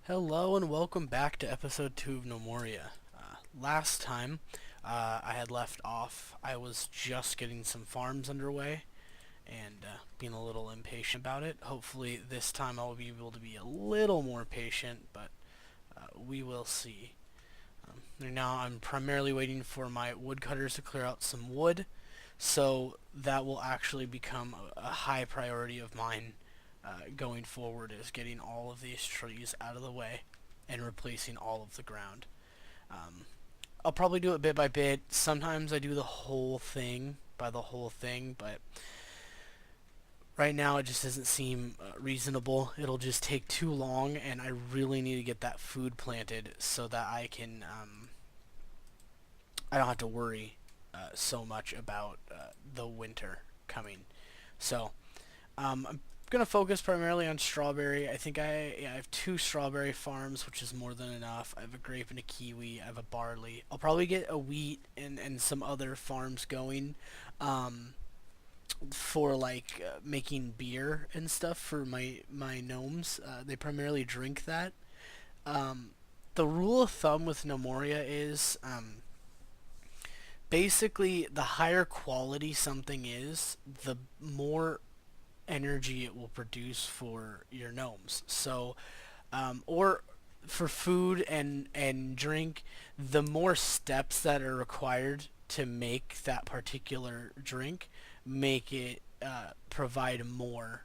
Hello and welcome back to episode 2 of Nomoria. Last time I had left off, I was just getting some farms underway and being a little impatient about it. Hopefully this time I'll be able to be a little more patient, but we will see. Right now I'm primarily waiting for my woodcutters to clear out some wood, so that will actually become a high priority of mine going forward, is getting all of these trees out of the way and replacing all of the ground. Um, I'll probably do it bit by bit. Sometimes I do the whole thing by the whole thing, but right now it just doesn't seem reasonable. It'll just take too long, and I really need to get that food planted so that I don't have to worry so much about the winter coming. So I'm gonna focus primarily on strawberry. I think I have two strawberry farms, which is more than enough. I have a grape and a kiwi. I have a barley. I'll probably get a wheat and some other farms going, um, for like making beer and stuff for my gnomes. They primarily drink that. Um, the rule of thumb with Nomoria is basically the higher quality something is, the more energy it will produce for your gnomes. So, or for food and drink, the more steps that are required to make that particular drink make it provide more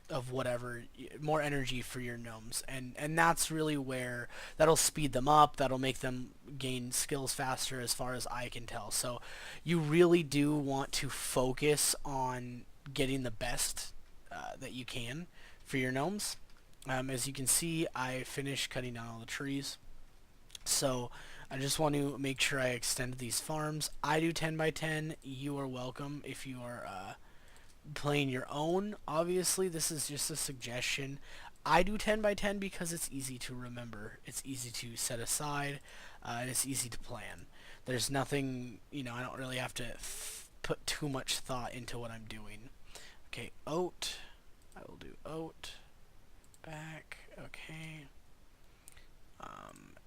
of whatever, more energy for your gnomes, and that's really where that'll speed them up, that'll make them gain skills faster as far as I can tell. So you really do want to focus on getting the best that you can for your gnomes. As you can see, I finished cutting down all the trees, so I just want to make sure I extend these farms. I do 10 by 10. You are welcome if you are playing your own. Obviously, this is just a suggestion. I do 10 by 10 because it's easy to remember. It's easy to set aside, and it's easy to plan. There's nothing, I don't really have to put too much thought into what I'm doing. Okay, oat. I will do oat. Back. Okay.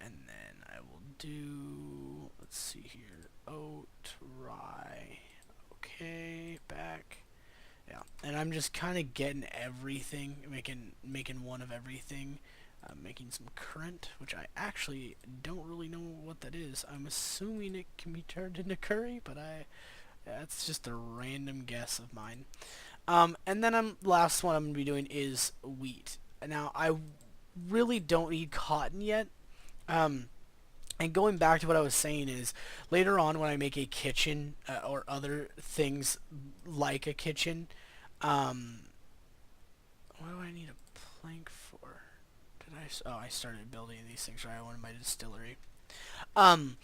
And then I will do, let's see here, oat, rye. Okay, back. Yeah, and I'm just kind of getting everything, making one of everything. Making some currant, which I actually don't really know what that is. I'm assuming it can be turned into curry, but that's just a random guess of mine. And then last one I'm gonna be doing is wheat. Now I really don't need cotton yet. And going back to what I was saying is, later on when I make a kitchen or other things like a kitchen, um, what do I need a plank for? I started building these things right. I wanted my distillery. Um,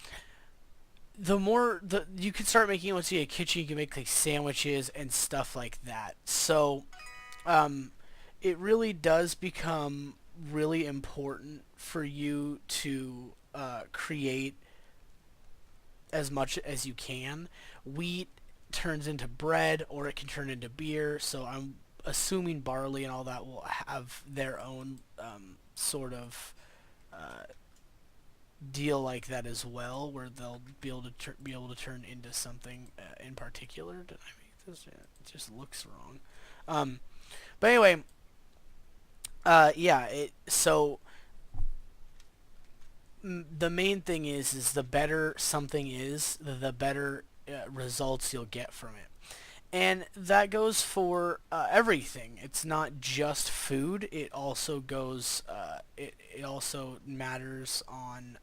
the more you can start making, once you get a kitchen, you can make like sandwiches and stuff like that. So, um, it really does become really important for you to create as much as you can. Wheat turns into bread, or it can turn into beer. So I'm assuming barley and all that will have their own sort of uh, deal like that as well, where they'll be able to turn into something in particular. Did I make this? Yeah, it just looks wrong. Um, but anyway, yeah. The main thing is the better something is, the better results you'll get from it. And that goes for everything. It's not just food. It also goes. It also matters on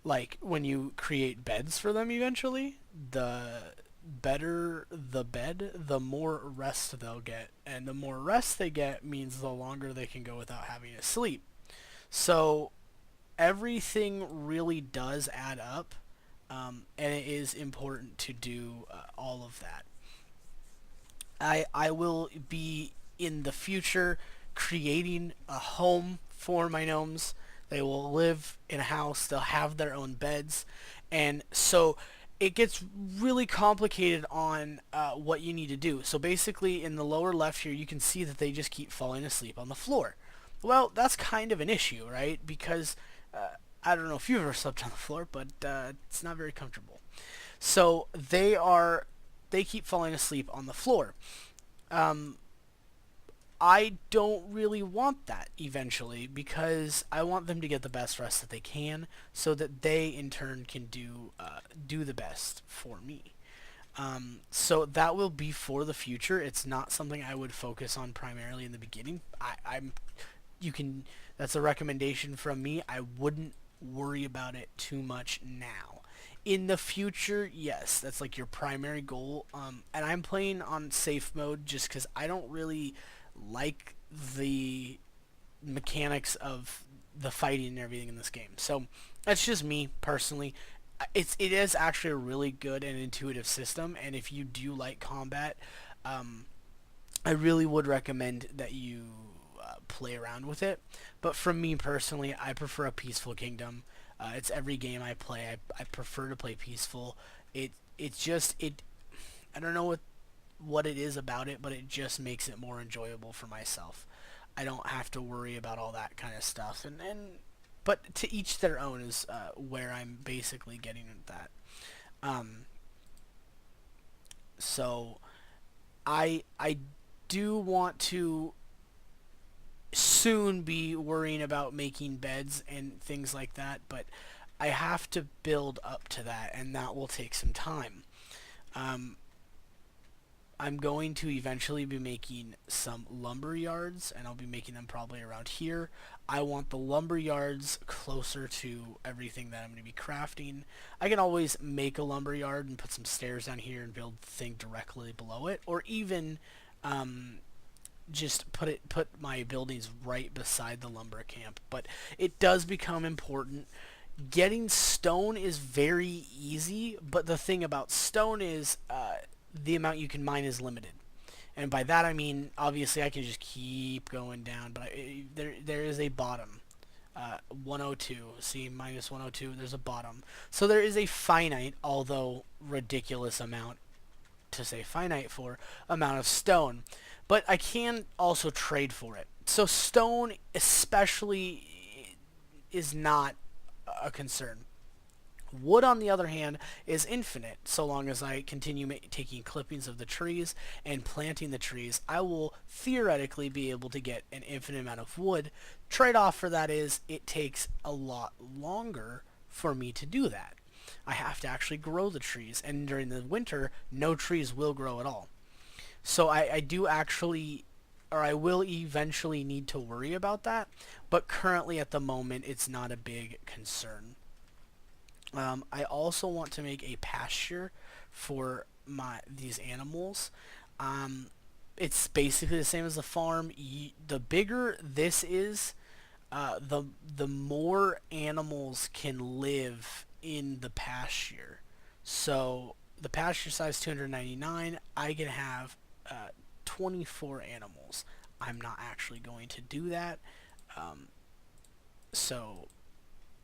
like when you create beds for them. Eventually, the better the bed, the more rest they'll get, and the more rest they get means the longer they can go without having to sleep. So everything really does add up, and it is important to do all of that. I will be in the future creating a home for my gnomes. They will live in a house. They'll have their own beds, and so it gets really complicated on what you need to do. So basically, in the lower left here, you can see that they just keep falling asleep on the floor. Well, that's kind of an issue, right? Because I don't know if you've ever slept on the floor, but it's not very comfortable. So they keep falling asleep on the floor. Um, I don't really want that eventually because I want them to get the best rest that they can, so that they in turn can do the best for me. So that will be for the future. It's not something I would focus on primarily in the beginning. I'm you can That's a recommendation from me. I wouldn't worry about it too much now. In the future, yes, that's like your primary goal. And I'm playing on safe mode just because I don't really like the mechanics of the fighting and everything in this game. So that's just me personally. It is actually a really good and intuitive system, and if you do like combat, um, I really would recommend that you play around with it. But for me personally, I prefer a peaceful kingdom. It's every game I play. I prefer to play peaceful. It's just it. I don't know what it is about it, but it just makes it more enjoyable for myself. I don't have to worry about all that kind of stuff, and but to each their own is where I'm basically getting at that. Um, so I do want to soon be worrying about making beds and things like that, but I have to build up to that, and that will take some time. Um, I'm going to eventually be making some lumber yards, and I'll be making them probably around here. I want the lumber yards closer to everything that I'm going to be crafting. I can always make a lumber yard and put some stairs down here and build the thing directly below it, or even um, just put my buildings right beside the lumber camp. But it does become important. Getting stone is very easy, but the thing about stone is the amount you can mine is limited. And by that I mean, obviously I can just keep going down, but there is a bottom. 102, see, minus 102, there's a bottom. So there is a finite, although ridiculous amount to say finite for, amount of stone. But I can also trade for it. So stone especially is not a concern. Wood, on the other hand, is infinite. So long as I continue taking clippings of the trees and planting the trees, I will theoretically be able to get an infinite amount of wood. Trade-off for that is it takes a lot longer for me to do that. I have to actually grow the trees, and during the winter, no trees will grow at all. So I do actually, or I will eventually need to worry about that, but currently at the moment, it's not a big concern. I also want to make a pasture for these animals. Um, it's basically the same as the farm. The bigger this is, the more animals can live in the pasture. So the pasture size 299. I can have 24 animals. I'm not actually going to do that. Um, so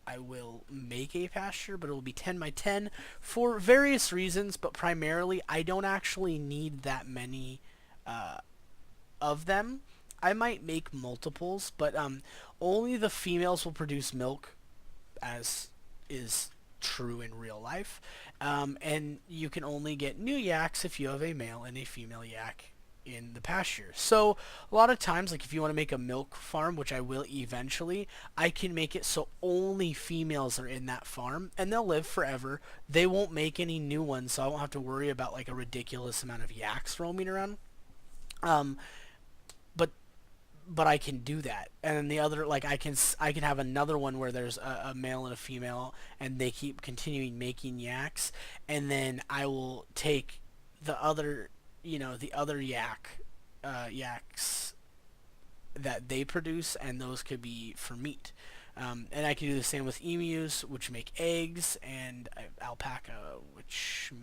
I will make a pasture, but it will be 10 by 10 for various reasons, but primarily I don't actually need that many uh, of them. I might make multiples, but only the females will produce milk, as is true in real life. And you can only get new yaks if you have a male and a female yak in the pasture. So a lot of times, like if you want to make a milk farm, which I will eventually, I can make it so only females are in that farm, and they'll live forever. They won't make any new ones, so I won't have to worry about like a ridiculous amount of yaks roaming around. Um, but I can do that. And then the other, like I can have another one where there's a male and a female, and they keep continuing making yaks, and then I will take the other, the other yaks that they produce, and those could be for meat. And I can do the same with emus, which make eggs, and alpaca, which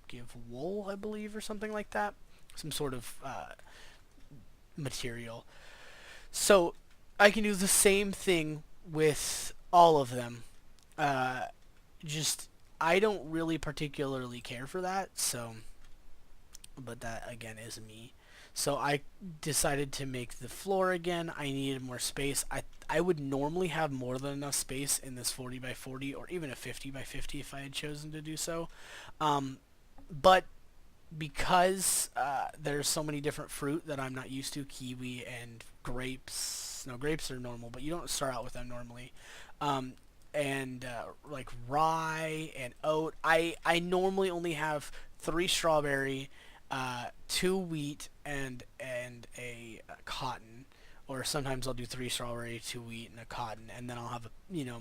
give wool, I believe, or something like that. Some sort of material. So I can do the same thing with all of them. Uh, just I don't really particularly care for that, so, but that again is me. So I decided to make the floor again. I needed more space. I would normally have more than enough space in this 40 by 40 or even a 50 by 50 if I had chosen to do so. Um, but because there's so many different fruit that I'm not used to, kiwi and grapes. No, grapes are normal, but you don't start out with them normally. Um, and like rye and oat. I normally only have 3 strawberry, 2 wheat, and a cotton. Or sometimes I'll do 3 strawberry, 2 wheat, and a cotton, and then I'll have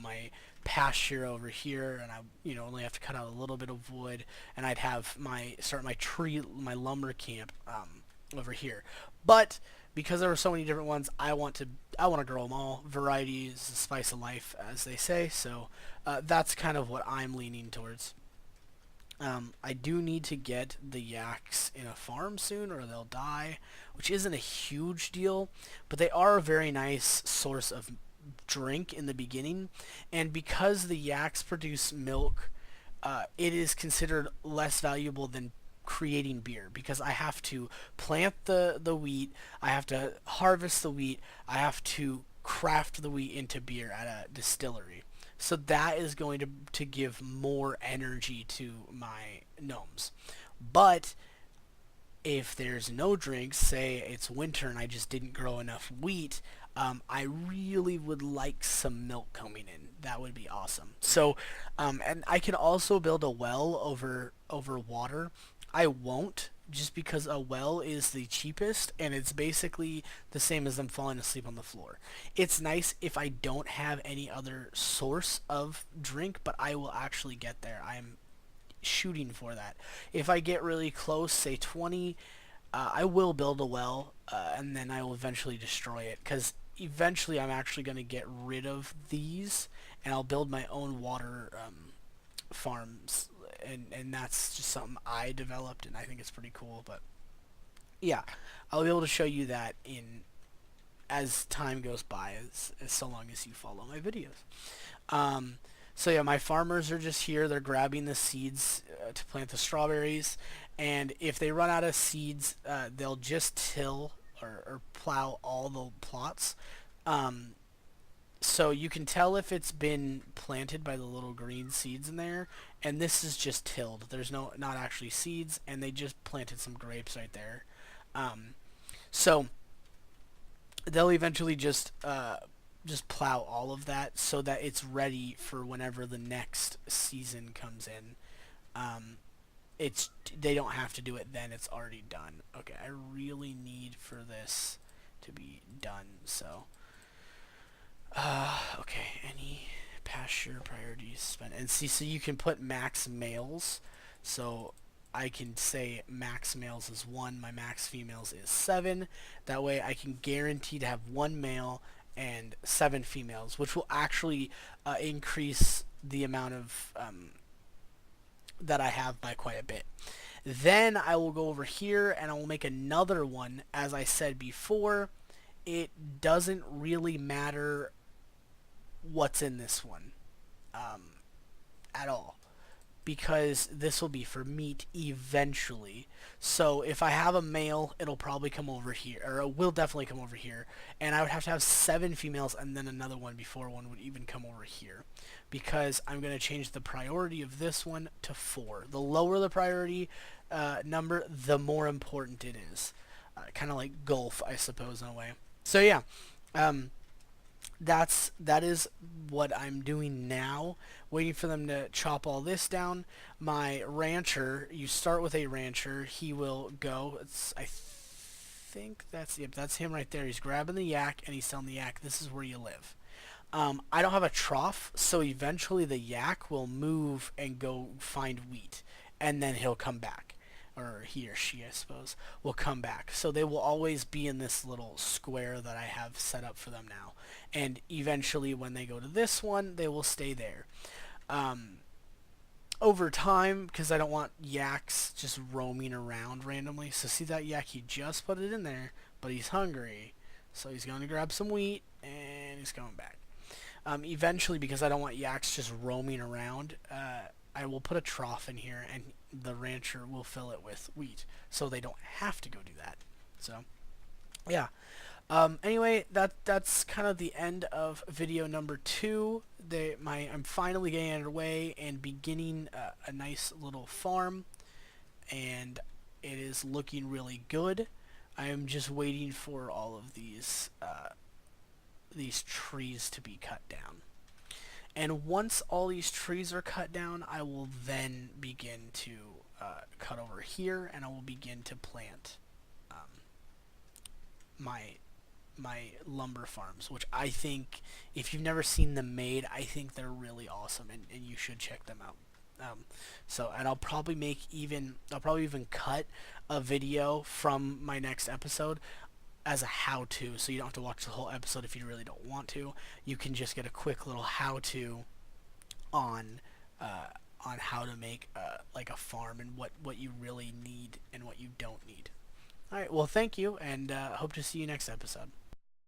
my pasture over here, and I only have to cut out a little bit of wood, and I'd have my lumber camp over here. But because there were so many different ones, I want to grow them all. Variety is the spice of life, as they say. So that's kind of what I'm leaning towards. I do need to get the yaks in a farm soon or they'll die, which isn't a huge deal, but they are a very nice source of drink in the beginning. And because the yaks produce milk, it is considered less valuable than creating beer because I have to plant the wheat, I have to harvest the wheat, I have to craft the wheat into beer at a distillery. So that is going to give more energy to my gnomes. But if there's no drinks, say it's winter and I just didn't grow enough wheat, I really would like some milk coming in. That would be awesome. So, and I can also build a well over water. I won't, just because a well is the cheapest and it's basically the same as them falling asleep on the floor. It's nice if I don't have any other source of drink, but I will actually get there. I'm shooting for that. If I get really close, say 20, I will build a well, and then I will eventually destroy it, because eventually I'm actually going to get rid of these, and I'll build my own water farms, and that's just something I developed, and I think it's pretty cool. But yeah, I'll be able to show you that in as time goes by, as so long as you follow my videos. Um, so yeah, my farmers are just here. They're grabbing the seeds to plant the strawberries, and if they run out of seeds, they'll just till or plow all the plots. Um, so you can tell if it's been planted by the little green seeds in there, and this is just tilled. There's not actually seeds, and they just planted some grapes right there. Um, so they'll eventually just plow all of that so that it's ready for whenever the next season comes in. Um, it's they don't have to do it then; it's already done. Okay, I really need for this to be done. So, okay, any pasture priorities spent, and see, so you can put max males. So I can say max males is 1, my max females is 7. That way I can guarantee to have 1 male and 7 females, which will actually increase the amount of that I have by quite a bit. Then I will go over here and I will make another one. As I said before, it doesn't really matter what's in this one at all, because this will be for meat eventually. So if I have a male, it'll probably come over here, or it will definitely come over here, and I would have to have 7 females and then another one before one would even come over here, because I'm going to change the priority of this one to 4. The lower the priority number, the more important it is. Kind of like golf, I suppose, in a way. So yeah, that is what I'm doing now, waiting for them to chop all this down. My rancher, you start with a rancher, he will go, I think that's him right there. He's grabbing the yak and he's telling the yak, this is where you live. I don't have a trough, so eventually the yak will move and go find wheat, and then he'll come back. Or he or she, I suppose, will come back. So they will always be in this little square that I have set up for them now. And eventually, when they go to this one, they will stay there. Over time, because I don't want yaks just roaming around randomly. So see that yak? He just put it in there, but he's hungry. So he's going to grab some wheat, and he's coming back. Eventually, because I don't want yaks just roaming around, I will put a trough in here, and the rancher will fill it with wheat, so they don't have to go do that. So, yeah. Anyway, that's kind of the end of video number 2. I'm finally getting underway and beginning a nice little farm, and it is looking really good. I am just waiting for all of these trees to be cut down. And once all these trees are cut down, I will then begin to cut over here, and I will begin to plant my lumber farms, which I think, if you've never seen them made, I think they're really awesome, and you should check them out. And I'll probably even cut a video from my next episode as a how-to, so you don't have to watch the whole episode if you really don't want to. You can just get a quick little how-to on how to make like a farm, and what you really need and what you don't need. All right, well, thank you, and hope to see you next episode.